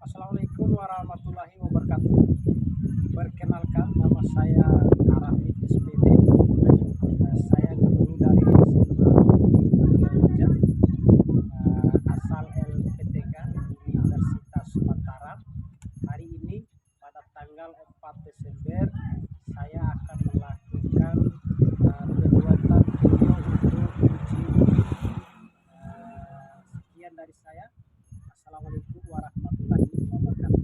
Assalamualaikum warahmatullahi wabarakatuh. Perkenalkan, nama saya Arafi SPD. Saya guru dari SMA Negeri asal LPTK Universitas Mataram. Hari ini pada tanggal 4 Desember saya akan melakukan pembuatan video untuk uji. Sekian dari saya. Assalamualaikum warahmatullahi wabarakatuh.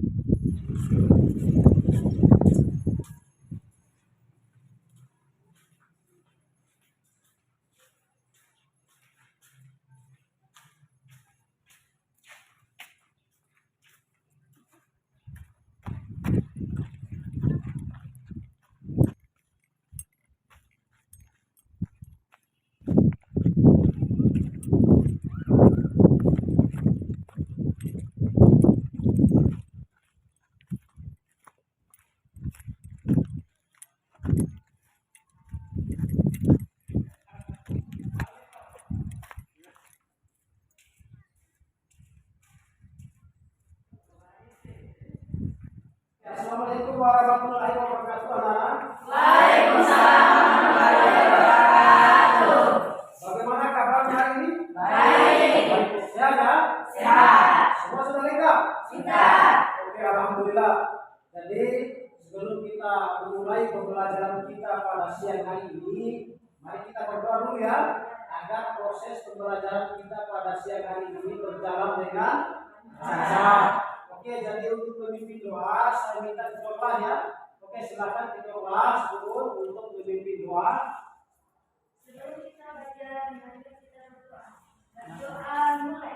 Assalamualaikum warahmatullahi wabarakatuh, anak-anak. Waalaikumsalam warahmatullahi wabarakatuh. Bagaimana kabarnya hari ini? Baik. Sehat ya? Sehat. Semua sudah lengkap? Sudah. Oke, alhamdulillah. Jadi sebelum kita memulai pembelajaran kita pada siang hari ini, mari kita berdoa dulu ya, agar proses pembelajaran kita pada siang hari ini berjalan dengan lancar. Oke, jadi untuk memimpin doa, saya minta ketua kelas ya. Oke, silakan ketua kelas turun untuk memimpin doa. Sebelum kita baca, mari kita berdoa. Berdoa mulai.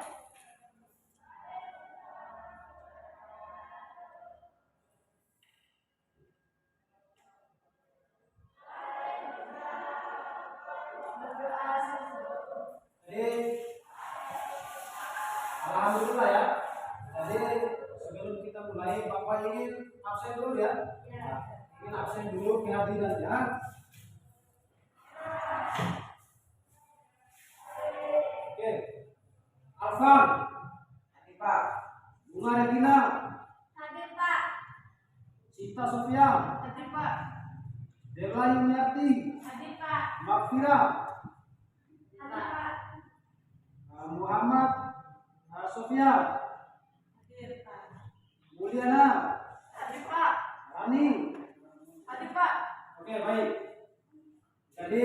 Berdoa satu. Jadi, alhamdulillah ya. Jadi sebelum kita mulai, Bapak ingin absen dulu ya. Ya. Ingin absen dulu kehadirannya. Oke, Alfan, Hadir Pak. Bunga Regina, Hadir Pak. Cita Sofia, Hadir Pak. Dela Yuniarti, Hadir Pak. Makfira, Hadir Pak. Muhammad Sofia, Hadir Pak. Mulyana, Hadir Pak. Rani. Hadir Pak. Oke, baik. Jadi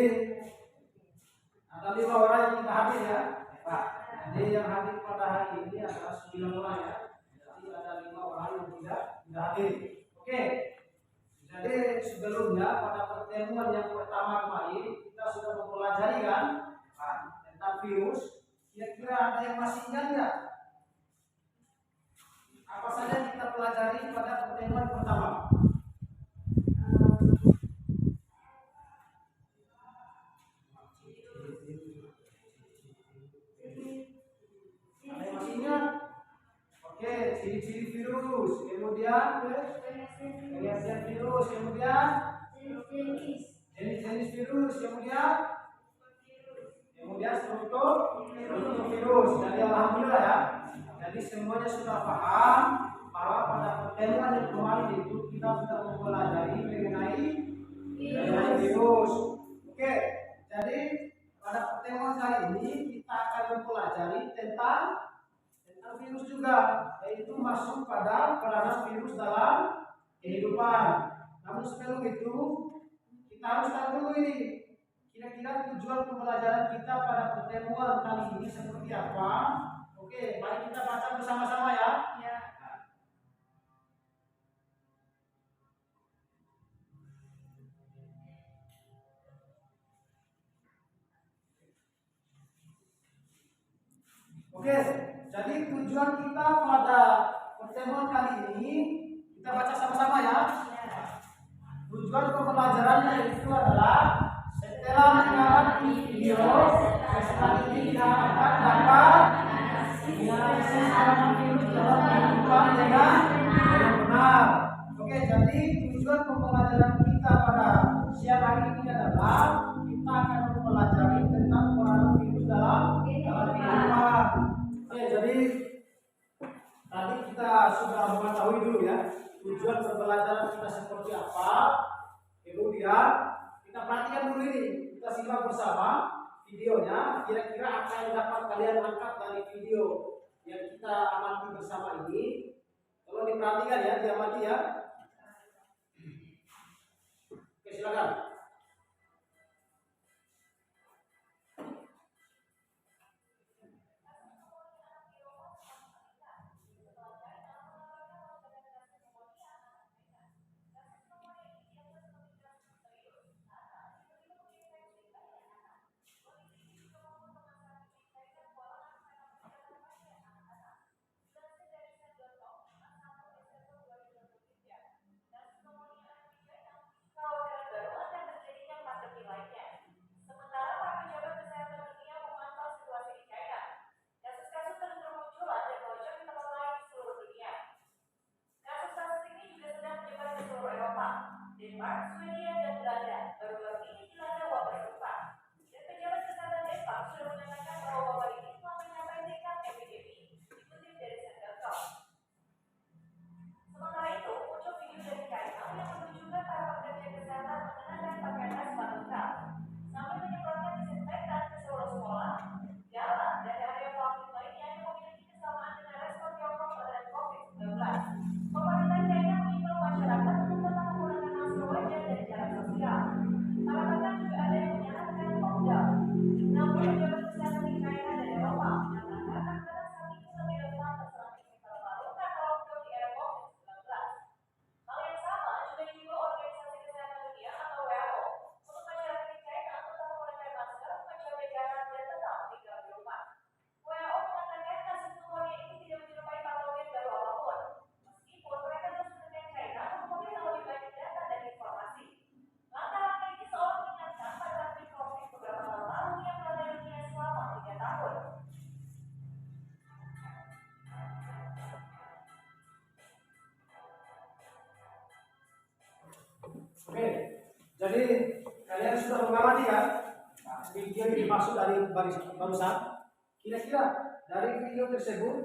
ada 5 orang yang kita hadir ya, Pak. Jadi yang hadir pada hari ini adalah 9 orang ya. Jadi ada 5 orang yang tidak hadir. Oke. Jadi sebelumnya pada pertemuan yang pertama kemarin kita sudah mempelajari kan, Pak, tentang virus. Kira-kira ada yang masih ingat nggak? Apa saja yang kita pelajari pada pertemuan pertama? Ada yang masih ingat? Oke, ciri-ciri virus, kemudian pengertian virus, kemudian jenis-jenis virus, kemudian struktur virus. Jadi alhamdulillah ya. Jadi semuanya sudah paham bahwa pada pertemuan yang kemarin itu kita sudah mempelajari mengenai virus. Oke, jadi pada pertemuan kali ini kita akan mempelajari tentang virus juga, yaitu masuk pada peranan virus dalam kehidupan. Namun sebelum itu kita harus tahu dulu ini kira-kira tujuan pembelajaran kita pada pertemuan kali ini seperti apa. Oke, mari kita baca bersama-sama ya. Ya. Oke, jadi tujuan kita pada pertemuan kali ini kita baca sama-sama ya. Tujuan pembelajarannya itu adalah setelah mengamati video, setelah ini kita akan dapat menganalisis halaman virus dalam kehidupan dengan benar. Oke, jadi tujuan pembelajaran kita pada siang hari ini adalah kita akan mempelajari tentang peranan virus dalam kehidupan. Oke, jadi tadi kita kita sudah mengetahui dulu ya tujuan pembelajaran kita seperti apa. Kemudian kita perhatikan dulu ini, kita simak bersama videonya. Kira-kira apa yang dapat kalian angkat dari video yang kita amati bersama ini. Kalau diperhatikan ya, diamati ya. Oke, silakan. Denmark, Swedia, dan Belanda baru-baru ini dilanda wabah serupa. Dan pejabat kesehatan Denmark sudah menyatakan bahwa wabah ini telah mencapai tingkat epidemi, dikutip dari Sen.com. Sementara itu, muncul video dari China yang menunjukkan para pekerja kesehatan mengenakan pakaian hazmat lengkap sambil menyemprotkan disinfektan ke seluruh sekolah, jalan, dan area publik lainnya yang memiliki kesamaan dengan respon Tiongkok terhadap COVID-19. Pemerintah China mengimbau masyarakat untuk tetap menggunakan masker wajah dan jarak sosial. Para pakar juga ada yang menyarankan lockdown. Namun pejabat kesehatan di China dan Eropa menyatakan agar saat ini lebih rentan terserang penyakit paru-paru karena lockdown di era COVID-19. Hal yang sama juga diimbau Organisasi Kesehatan Dunia atau WHO untuk masyarakat di China tetap menggunakan masker, menjaga jarak, dan tetap tinggal di rumah. WHO mengatakan kasus pneumonia ini tidak menyerupai patogen baru apapun. Meskipun mereka terus menekan China untuk meminta lebih banyak data dan informasi. Langkah-langkah ini seolah mengingatkan pandemi COVID beberapa tahun lalu yang melanda dunia selama 3 tahun. Oke, jadi kalian sudah mengamati kan video yang dimaksud dari barusan. Kira-kira dari video tersebut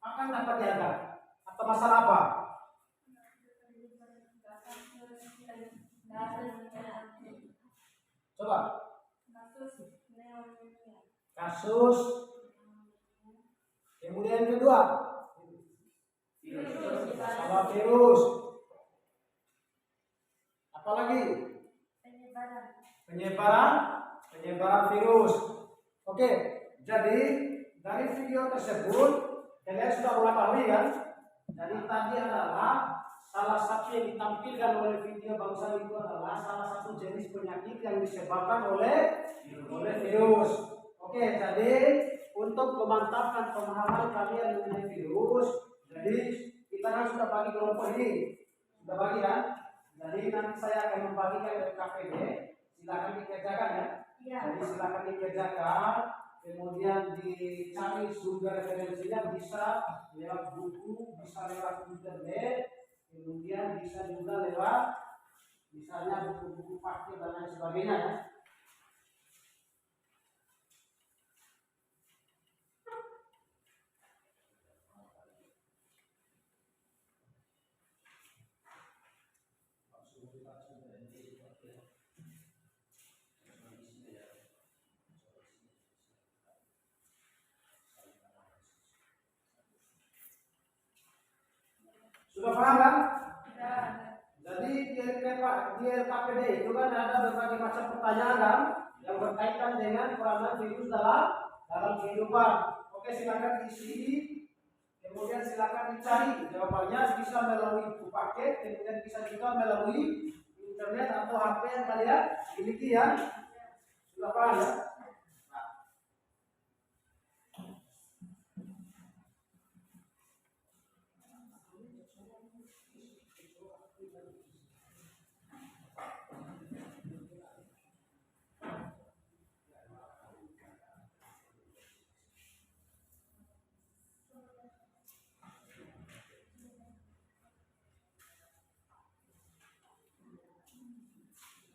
apa yang dapat diangkat atau masalah apa? Coba. Kasus. Kemudian kedua, masalah virus. Apalagi penyebaran virus. Oke, jadi dari video tersebut kalian sudah mengetahui kan? Jadi tadi adalah salah satu yang ditampilkan oleh video barusan itu adalah salah satu jenis penyakit yang disebabkan oleh virus. Oke, jadi untuk memantapkan pemahaman kalian mengenai virus, jadi kita kan sudah bagi kelompok ini, sudah bagi kan? Jadi nanti saya akan membagikan dari KPD, silakan dikerjakan ya. Jadi silakan dikerjakan, kemudian dicari sumber referensinya bisa lewat buku, bisa lewat internet, kemudian bisa juga lewat misalnya buku-buku fakir dan lain sebagainya ya. Sudah paham kan? Ya. Jadi di LKPD itu kan ada berbagai macam pertanyaan kan yang berkaitan dengan peranan virus dalam kehidupan. Oke, silakan diisi, kemudian silakan dicari jawabannya bisa melalui buku paket, kemudian bisa juga melalui internet atau HP yang kalian miliki ya. Sudah paham ya?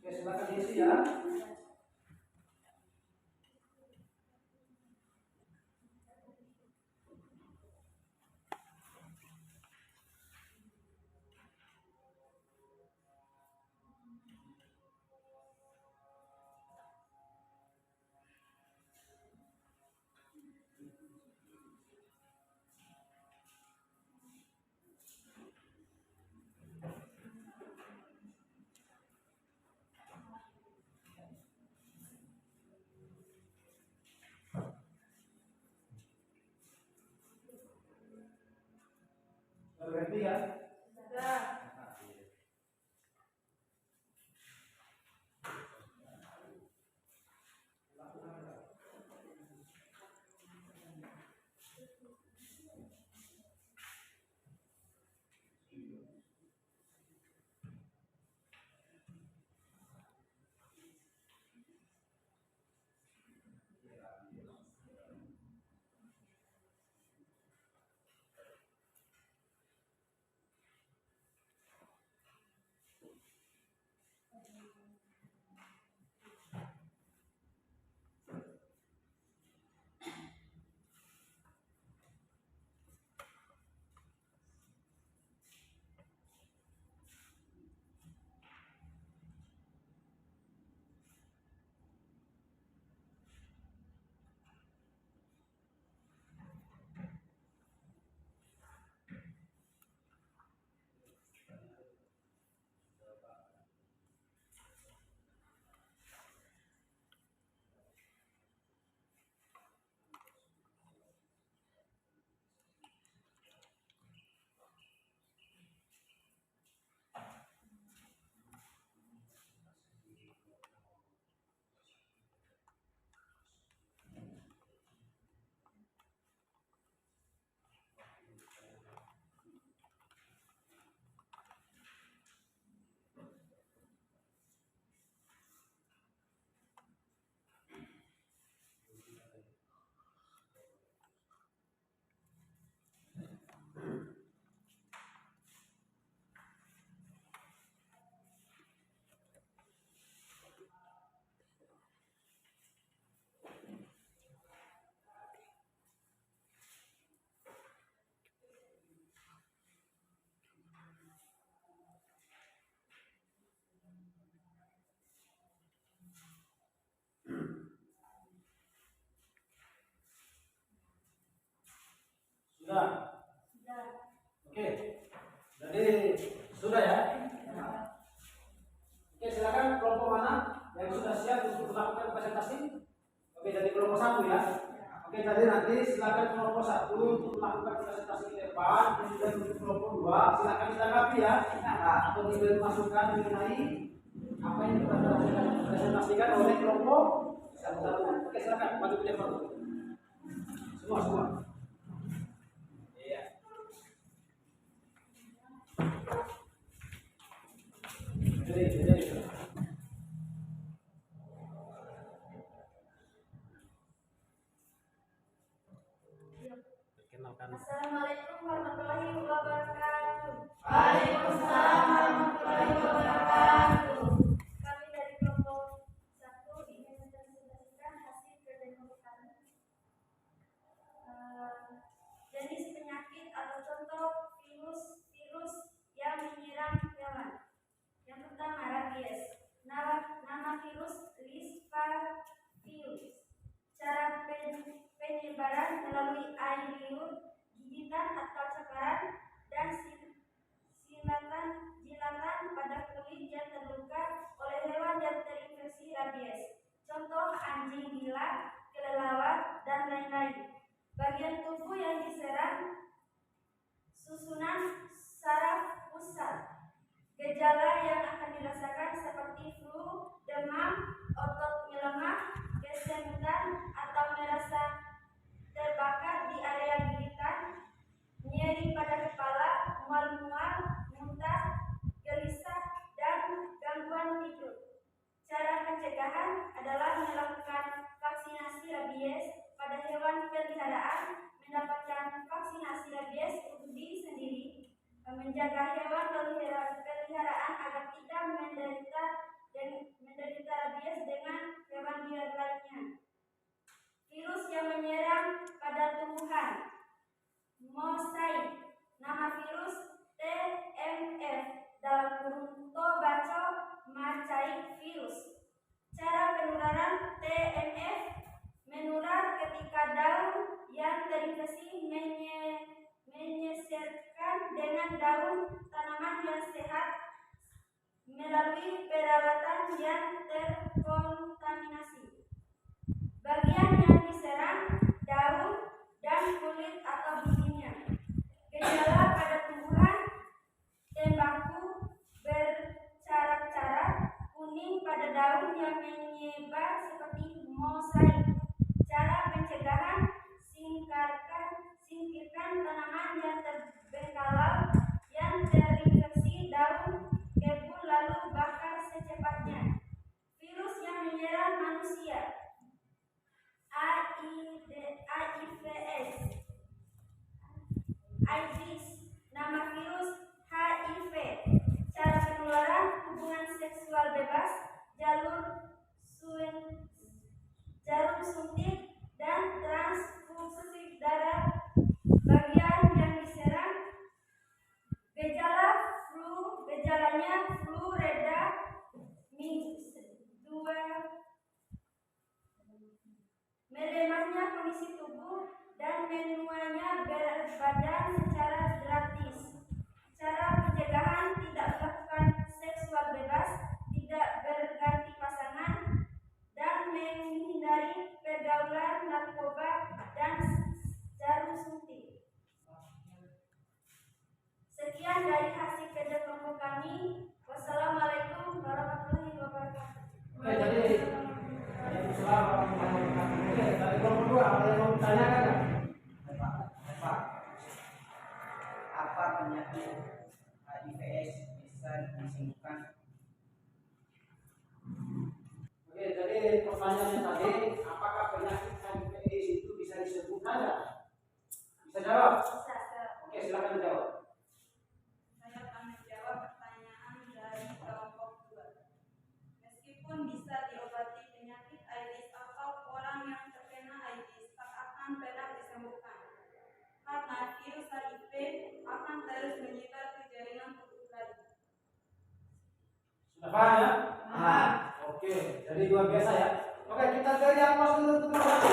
Oke, silakan diisi ya. Berarti ya. Sudah. Sudah. Oke. Jadi sudah ya. Oke, silakan kelompok mana yang sudah siap untuk melakukan presentasi? Oke, dari kelompok 1 ya. Oke, tadi nanti silakan kelompok 1 untuk melakukan presentasi ke depan, kemudian untuk kelompok 2 silakan ditanggapi ya. Atau diberi masukan mengenai apa yang kita presentasikan oleh kelompok 1. Oke, silakan maju ke depan. Semua. Iya. Jadi. Assalamualaikum warahmatullahi wabarakatuh. Waalaikumsalam warahmatullahi wabarakatuh. Kami dari kelompok 1 ingin mempresentasikan hasil kerja kami. Jenis penyakit atau contoh virus yang menyerang hewan. Yang pertama rabies. Nama virus Lispavius. Cara penyebaran melalui air liur, gigitan atau cakaran, dan jilatan pada kulit yang terluka oleh hewan yang terinfeksi rabies. Contoh anjing gila, kelelawar, dan lain-lain. Bagian tubuh yang diserang: susunan saraf pusat. Gejala yang akan dirasakan seperti flu, demam, otot melemah, kesemutan atau merasa terbakar di area gigitan, nyeri pada kepala, mual-mual, muntah, gelisah, dan gangguan tidur. Cara pencegahan adalah melakukan vaksinasi rabies pada hewan peliharaan, mendapatkan vaksinasi rabies untuk diri sendiri, menjaga hewan peliharaan agar tidak menderita rabies dengan hewan liar lainnya. Virus yang menyerang pada tumbuhan: mosaik. Nama virus TMF dalam kurung Tobacco mosaic virus. Cara penularan TMF: menular ketika daun yang terinfeksi menyeserkan dengan daun tanaman yang sehat melalui peralatan yang terkontaminasi. Bagian yang diserang: daun dan kulit atau bijinya. Gejala pada tumbuhan ditanyakan nggak? Pak, apa penyakit AIDS bisa disembuhkan? Oke, jadi pertanyaannya tadi, apakah penyakit HIV/AIDS itu bisa disembuhkan nggak? Bisa jawab? Bisa, Kak. Oke, silakan jawab. Saya akan menjawab pertanyaan dari kelompok 2. Meskipun bisa diobati penyakit AIDS atau orang yang terkena AIDS tak akan pernah disembuhkan, karena virus HIV akan terus menyebar ke jaringan tubuh lain. Sudah paham ya? Paham. Oke, jadi luar biasa ya. Oke, kita ke yang kelas dulu untuk nomor 1.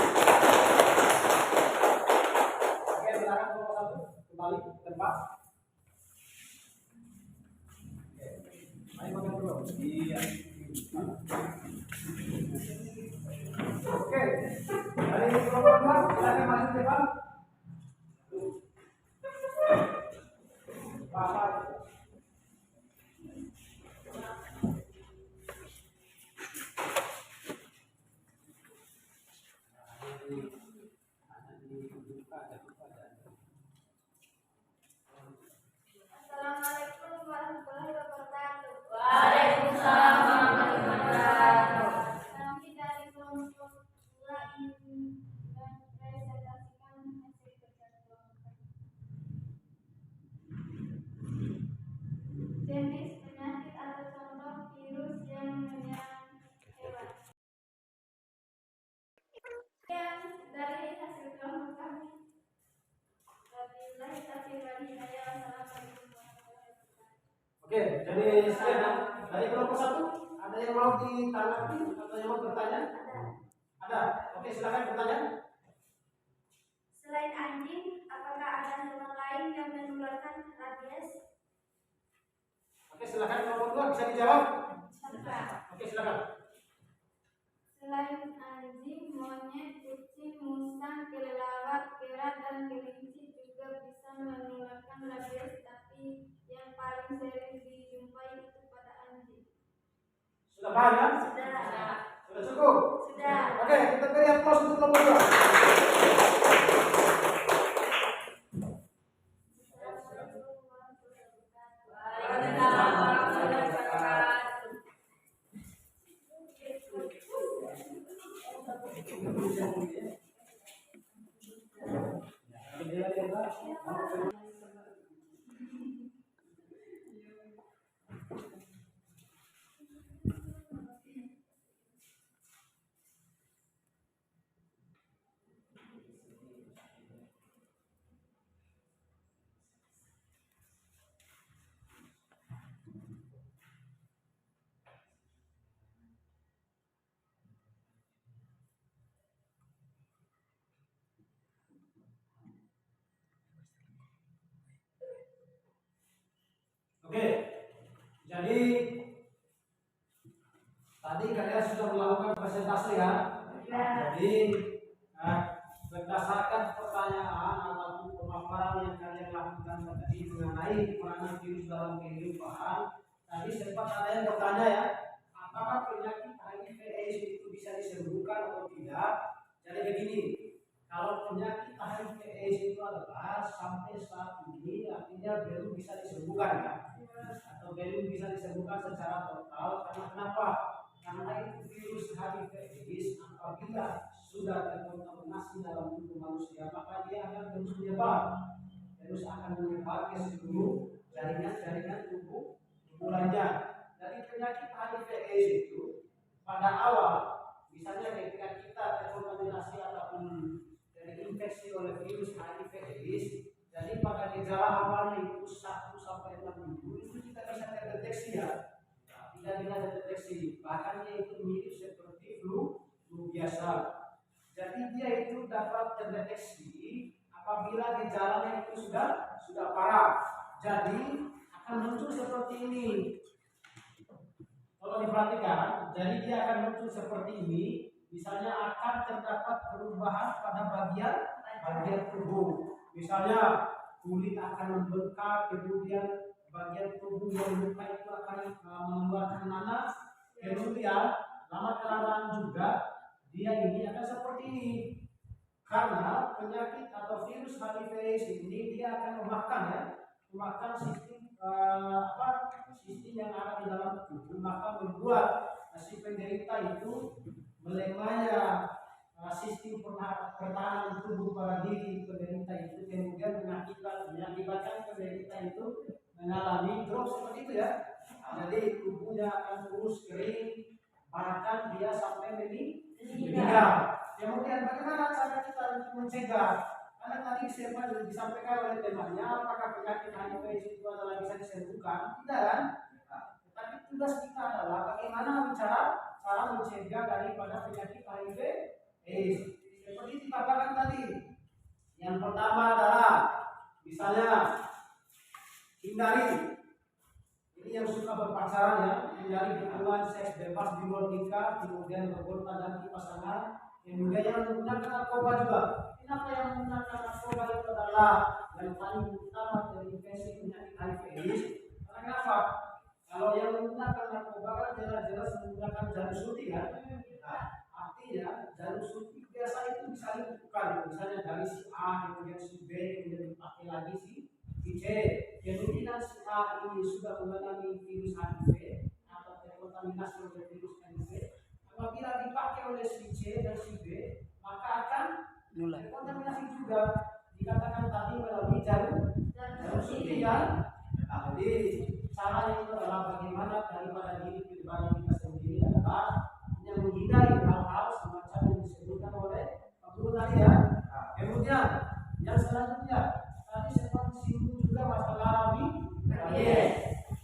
Oke, silakan nomor 1 kembali ke tempat. Oke, mari makan dulu. Iya. Oke, dari kelompok 2 silakan masuk ke depan. Bapak. Assalamualaikum warahmatullahi wabarakatuh. Waalaikumsalam warahmatullahi wabarakatuh. Kami dari kelompok 2 ingin mempresentasikan hasil kerja kelompok. Jenis penyakit atau contoh virus yang menyerang hewan. Yang dari hasil kelompok kami. Wabillahi taufiq wal hidayah. Wassalamualaikum warahmatullahi wabarakatuh. Oke, jadi sekian dari kelompok 1 ada yang mau ditanggapi atau yang mau bertanya? Ada. Oke, silakan bertanya. Selain anjing, apakah ada hewan lain yang menularkan rabies? Oke, silakan kelompok 2 bisa dijawab. Apakah Oke, silakan. selain anjing, monyet, kucing, musang, kelelawar, kera, dan kelinci juga bisa menularkan rabies, tapi yang paling sering dijumpai itu pada anjing. Sudah paham ya? Sudah. Sudah cukup? Sudah. Oke, kita beri aplaus untuk kelompok 2. Assalamualaikum warahmatullahi wabarakatuh. Waalaikumsalam warahmatullahi wabarakatuh. Oke, jadi tadi kalian sudah melakukan presentasi ya. Jadi berdasarkan pertanyaan ataupun pemaparan yang kalian lakukan tadi mengenai peranan virus dalam kehidupan, tadi sempat ada yang bertanya ya, apakah penyakit HIV/AIDS itu bisa disembuhkan atau tidak? Jadi begini, kalau penyakit HIV/AIDS itu adalah sampai saat ini artinya belum bisa disembuhkan ya, atau belum bisa disembuhkan secara total. Karena kenapa? Karena itu virus HIV/AIDS apabila sudah terkontaminasi dalam tubuh manusia, maka dia akan terus menyebar ke seluruh jaringan tubuh lainnya. Jadi penyakit HIV/AIDS itu pada awal, misalnya ketika kita terkontaminasi ataupun terinfeksi oleh virus HIV/AIDS, jadi pada gejala awalnya itu 1 sampai 6 minggu itu kita bisa terdeteksi ya. Tidak bisa terdeteksi, bahkan dia itu mirip seperti flu biasa. Jadi dia itu dapat terdeteksi apabila gejalanya itu sudah parah. Jadi akan muncul seperti ini. Kalau diperhatikan, jadi dia akan muncul seperti ini. Misalnya akan terdapat perubahan pada bagian tubuh. Misalnya kulit akan membengkak, kemudian bagian tubuh yang luka itu akan mengeluarkan nanas. Kemudian lama kelamaan juga dia ini akan seperti ini. Karena penyakit atau virus HIV/AIDS ini dia akan memakan sistem yang ada di dalam tubuh, maka membuat si penderita itu melemahnya sistem pertahanan tubuh pada diri penderita itu, kemudian mengakibatkan penderita itu mengalami drop seperti itu ya. Jadi tubuhnya akan kurus kering, bahkan dia sampai meninggal. Kemudian bagaimana cara kita untuk mencegah? Karena tadi disampaikan oleh temannya, apakah penyakit HIV itu adalah bisa disembuhkan? Tidak kan? Tapi tugas kita adalah bagaimana cara mencegah daripada penyakit HIV/AIDS. Seperti dikatakan tadi, yang pertama adalah misalnya hindari. Ini yang suka berpacaran ya, hindari hubungan seks bebas di luar nikah, kemudian bergonta-ganti pasangan, kemudian yang menggunakan narkoba juga. Kenapa yang menggunakan narkoba itu adalah yang paling utama terinfeksi penyakit HIV/AIDS? Karena kenapa? Kalau yang menggunakan narkoba kan jelas-jelas menggunakan jalur suntik kan? Nah, artinya jalur suntik biasa itu bisa dibutuhkan, misalnya dari si A, kemudian si B, kemudian dipakai lagi si C. Kemungkinan si A ini sudah mengalami virus HIV atau terkontaminasi oleh virus HIV. Apabila dipakai oleh si C dan si B, maka akan terkontaminasi juga. Dikatakan tadi melalui jalur suntik kan? Jadi caranya itu adalah bagaimana daripada diri pribadi kita sendiri adalah yang menghindari hal-hal semacam yang disebutkan oleh Pak Guru tadi ya. Kemudian yang selanjutnya tadi sempat disinggung juga masalah rabies.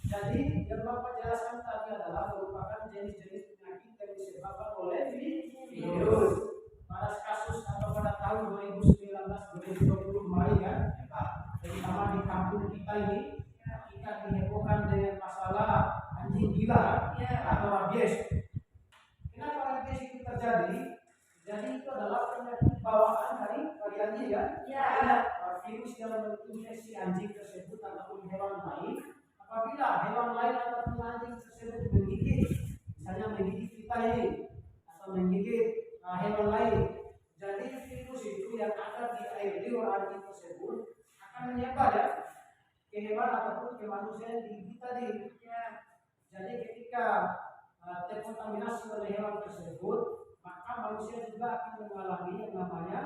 Jadi yang Bapak jelaskan tadi adalah merupakan jenis-jenis penyakit yang disebabkan oleh virus. Pada kasus atau pada tahun 2019-2020 kemarin ya, terutama di kampung kita ini, kita dihebohkan dengan masalah anjing gila atau rabies. Kenapa rabies itu terjadi? Jadi itu adalah penyakit bawaan dari anjing ya. Virus yang menginfeksi anjing tersebut ataupun hewan lain. Apabila hewan lain ataupun anjing tersebut menggigit, misalnya menggigit kita ini atau menggigit hewan lain, jadi virus itu yang ada di air liur anjing tersebut akan menyebar ya ke hewan ataupun ke manusia yang digigit tadi. Jadi ketika terkontaminasi oleh hewan tersebut, maka manusia juga akan mengalami yang namanya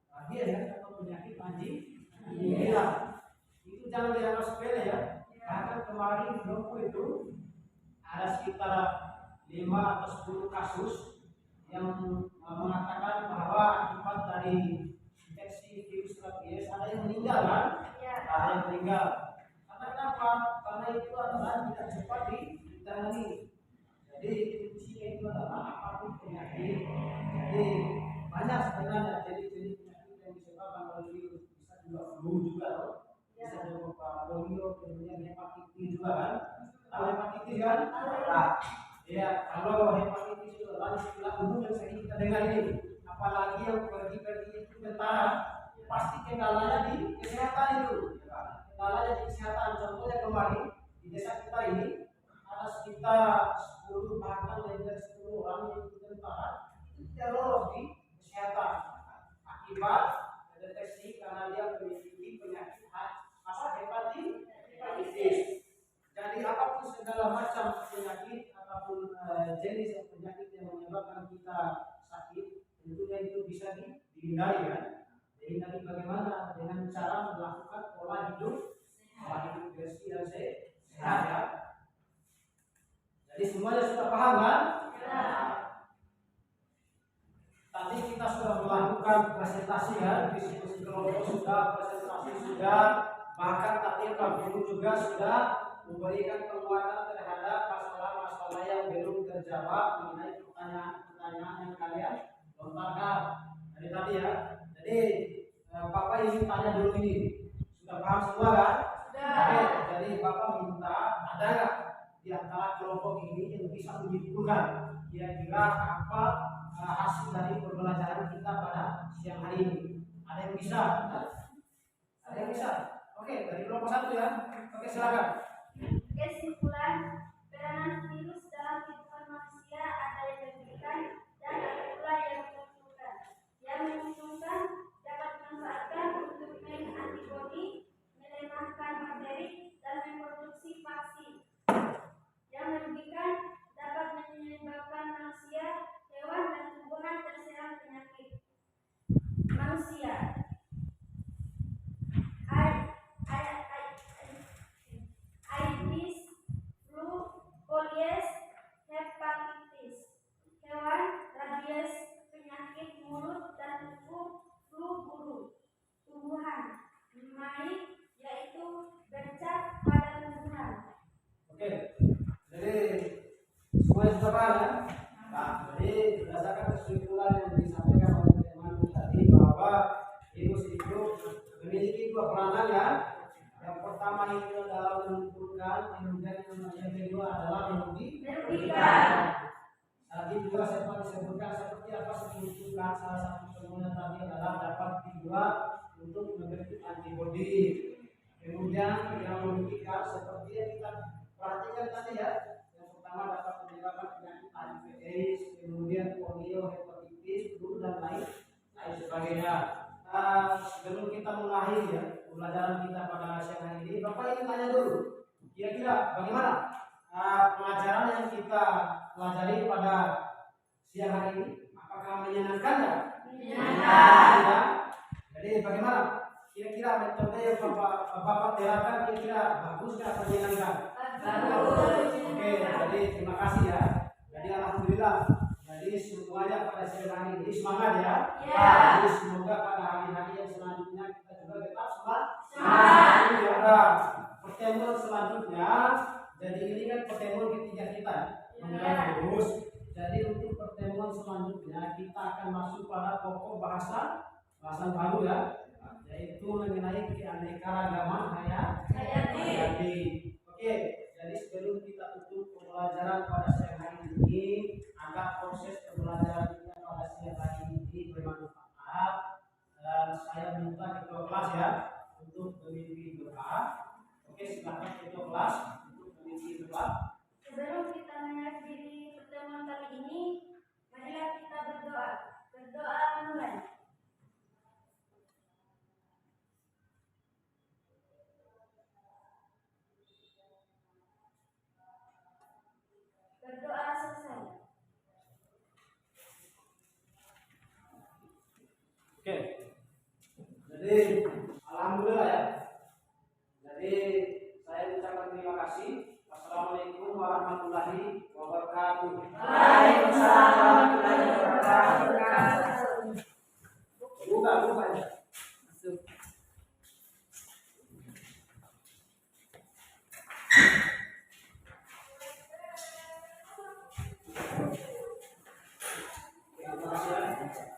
rabies atau penyakit anjing gila. Itu jangan dianggap sepele ya. Bahkan kemarin di Lombok itu ada sekitar 5 atau 10 kasus yang mengatakan bahwa akibat dari infeksi virus rabies ada yang meninggal kan? Ada yang meninggal. Karena kenapa? Karena itu adalah tidak cepat ditangani. Jadi kuncinya itu adalah apapun penyakit. Jadi banyak sebenarnya jenis-jenis penyakit yang disebabkan oleh virus. Bisa juga flu juga loh. Bisa juga polio, kemudian hepatitis juga kan? Tahu hepatitis kan? Ya, kalau hepatitis itu adalah istilah umum yang sering kita dengar ini. Apalagi yang pergi-pergi itu tentara, pasti kendalanya di kesehatan itu. Kendalanya di kesehatan. Contohnya kemarin di desa kita ini ada sekitar 10 bahkan lebih dari 10 orang yang ikut tentara itu tidak lolos di kesehatan akibat deteksi karena dia memiliki penyakit hepatitis. Jadi apapun segala macam penyakit ataupun jenis penyakit yang menyebabkan kita sakit, tentunya itu bisa dihindari kan. Dihindari bagaimana? Dengan cara melakukan pola hidup bersih dan sehat ya. Jadi semuanya sudah paham kan? Tadi kita sudah melakukan presentasi ya, diskusi kelompok sudah, presentasi sudah, bahkan tadi Pak Guru juga sudah memberikan penguatan terhadap masalah-masalah yang belum terjawab mengenai pertanyaan-pertanyaan yang kalian lontarkan dari tadi ya. Jadi Bapak ingin tanya dulu ini, sudah paham semua kan? Oke, jadi Bapak minta ada nggak di antara kelompok ini yang bisa menyimpulkan kira-kira apa hasil dari pembelajaran kita pada siang hari ini? Ada yang bisa? Ada yang bisa? Oke, dari kelompok 1 ya. Oke, silakan. Kesimpulan, peranan virus dalam kehidupan manusia ada yang memberikan dan ada pula yang menguntungkan. Yang menguntungkan dalam mengumpulkan, kemudian yang kedua adalah Merugikan. Tadi juga sempat disebutkan seperti apa menunjukkan salah satu temuan tadi adalah dapat dibuat untuk membentuk antibodi. Kemudian yang merugikan seperti yang kita perhatikan tadi ya, yang pertama dapat menyebabkan penyakit HIV/AIDS, kemudian polio, hepatitis, flu dan lain sebagainya. Sebelum kita mengakhiri ya pembelajaran kita pada siang hari ini, Bapak ingin tanya dulu, kira-kira bagaimana pelajaran yang kita pelajari pada siang hari ini? Apakah menyenangkan ya? Menyenangkan. Ya. Jadi bagaimana? Kira-kira metode yang Bapak terapkan kira-kira bagus atau menyenangkan? Bagus. Oke, jadi terima kasih ya. Jadi alhamdulillah. Jadi semuanya pada siang hari ini semangat ya. Ya. Jadi semoga pada hari-hari yang selanjutnya kita juga tetap semangat. Semangat. Ada pertemuan selanjutnya. Jadi ini kan pertemuan ketiga kita mengenai virus. Jadi untuk pertemuan selanjutnya kita akan masuk pada pokok bahasan baru ya, yaitu mengenai keanekaragaman hayati. Oke, jadi sebelum kita tutup pembelajaran pada siang hari ini, agar proses pembelajaran kita pada siang hari ini bermanfaat, dan saya minta ketua kelas ya untuk memimpin doa. Oke, silakan ketua kelas untuk memimpin doa. Sebelum kita mengakhiri pertemuan kali ini, marilah kita berdoa. Berdoa mulai. Berdoa selesai. Oke, jadi alhamdulillah ya. Jadi saya ucapkan terima kasih. Assalamualaikum warahmatullahi wabarakatuh. Waalaikumsalam warahmatullahi wabarakatuh. Buka ya. Terima kasih ya.